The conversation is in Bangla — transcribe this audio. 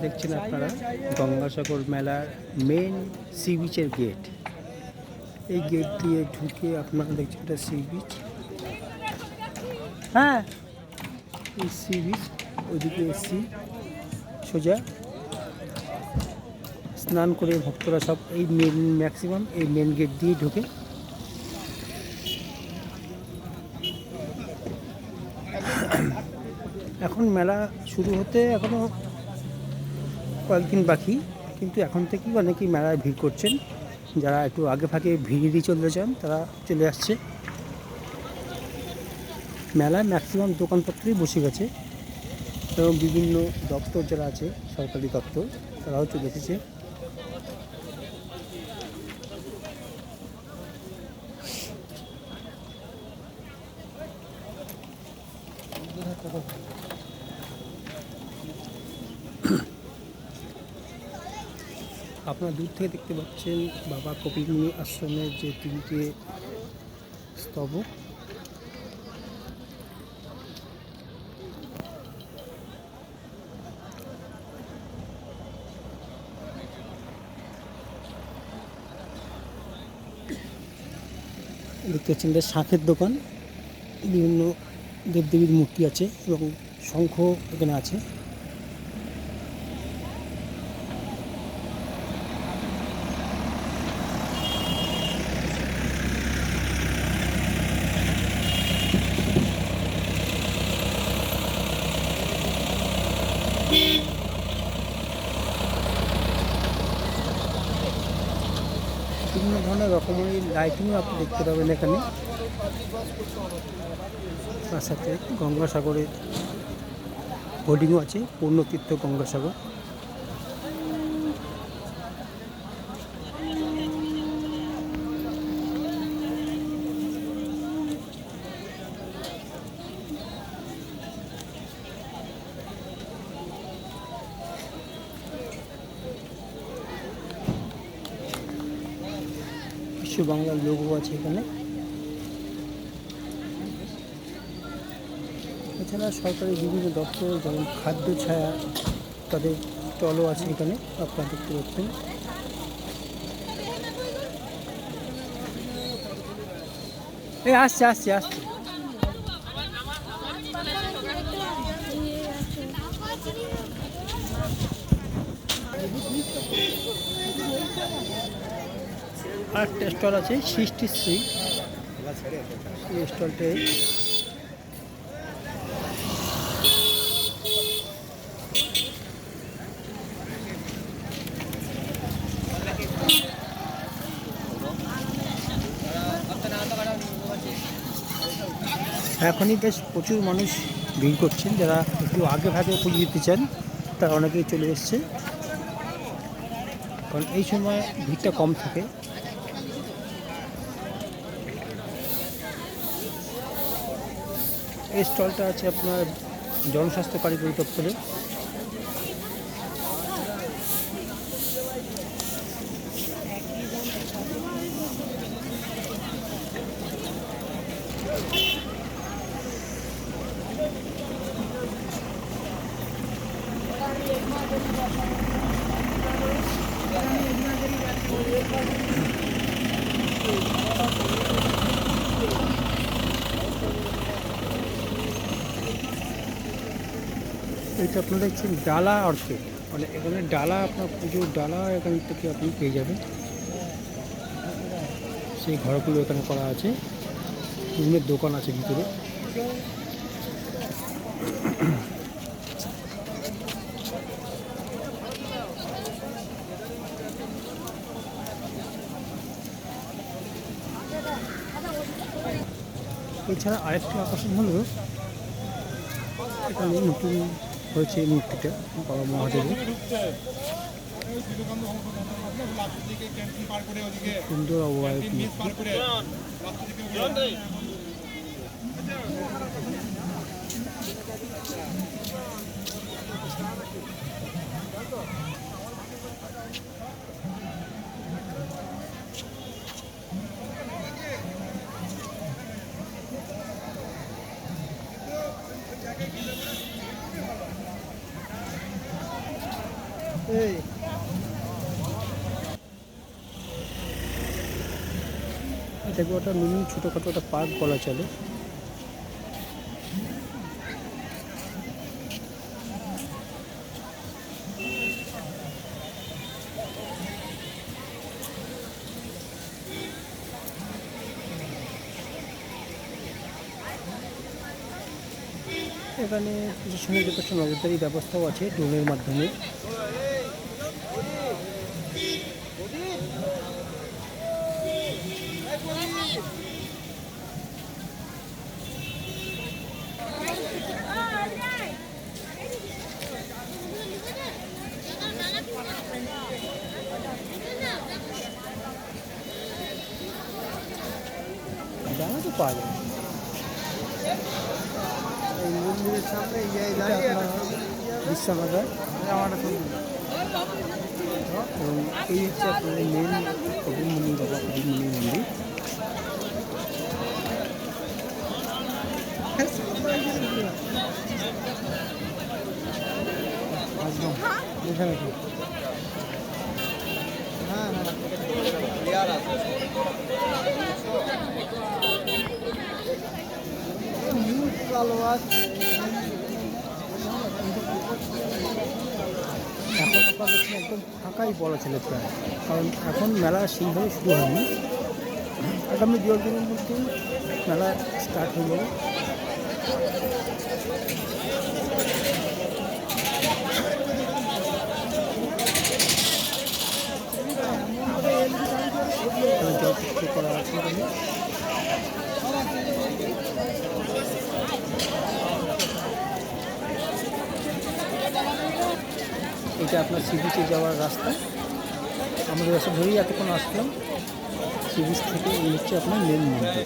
দেখছেন আপনারা গঙ্গাসাগর মেলার মেন সি বিচের গেট। এই গেট দিয়ে ঢুকে আপনারা দেখছেন এটা সি বিচ। হ্যাঁ, এই সি বিচ, ওইদিকে এসছি সোজা স্নান করে ভক্তরা সব এই ম্যাক্সিমাম এই মেন গেট দিয়ে ঢুকে। এখন মেলা শুরু হতে এখনও কয়েকদিন বাকি, কিন্তু এখন থেকেই অনেকেই মেলায় ভিড় করছেন। যারা একটু আগে ফাঁকে ভিড় চলতে চান তারা চলে আসছে। মেলায় ম্যাক্সিমাম দোকানপত্রই বসে গেছে এবং বিভিন্ন দপ্তর যারা আছে সরকারি দপ্তর তারাও চলে এসেছে। আপনারা দূর থেকে দেখতে পাচ্ছেন বাবা কপিলমুনি আশ্রমের যে তিনটে স্তবক। দেখতে পাচ্ছেন এটা শাঁখের দোকান, বিভিন্ন দেবদেবীর মূর্তি আছে এবং শঙ্খ এখানে আছে। বিভিন্ন ধরনের রকমের লাইটিংও আপনি দেখতে পাবেন এখানে। তার সাথে গঙ্গাসাগরের হোর্ডিংও আছে, পূর্ণতীর্থ গঙ্গাসাগর। বিশ্ব বাংলার লোগো আছে এখানে। এছাড়া সরকারি বিভিন্ন দপ্তর যেমন খাদ্য ছায়া তাদের স্টলও আছে এখানে, আপনারা দেখতে পাচ্ছেন। এই আসছে আসছে আসছে। আরেকটা স্টল আছে সৃষ্টিশ্রী, এই স্টলটায় এখনই বেশ প্রচুর মানুষ ভিড় করছেন। যারা একটু আগে ভাগে পুজো দিতে চান তারা অনেকেই চলে এসছে, কারণ এই সময় ভিড়টা কম থাকে। এই স্টলটা আছে আপনার জনস্বাস্থ্য কারিগরি দপ্তরে। এটা আপনারা দেখছেন ডালা অর্কিড, মানে এখানে ডালা, আপনার পুজোর ডালা এখান থেকে আপনি পেয়ে যাবেন। সেই ঘরগুলো এখানে করা আছে, রুমের দোকান আছে ভিতরে। এছাড়া আরেকটি আকর্ষণ হলো এখানে নতুন হয়েছে এই মূর্তিটা বাবা মহাদেবের। সুন্দর অবয়ব মূর্তি। এটাকে ওটা মিনি ছোটোখাটো একটা পার্ক বলা চলে। এখানে প্রশাসনের যথেষ্ট নজরদারি ব্যবস্থাও আছে ড্রোনের মাধ্যমে। জানা তো পাওয়া যায়। এই মন্দিরের সামনে বিশ্রামাগার এবং এই হচ্ছে আপনাদের মেন কবিরমণি বাবা কবিরমণি মন্দির। একদম এখানে কি এখন আপনার দেখছেন একদম ফাঁকাই বলা চলে প্রায়, কারণ এখন মেলা সেইভাবে শুরু হয়নি। আগামী দু একদিনের মধ্যে মেলা স্টার্ট হয়ে যাবে। জলচিত্র করা আছে এখানে। এটা আপনার সি বিচে যাওয়ার রাস্তা। আমাদের রাস্তা ধরেই এতক্ষণ আসলাম। সি বিচ থেকে এই হচ্ছে আপনার মেন মন্দির।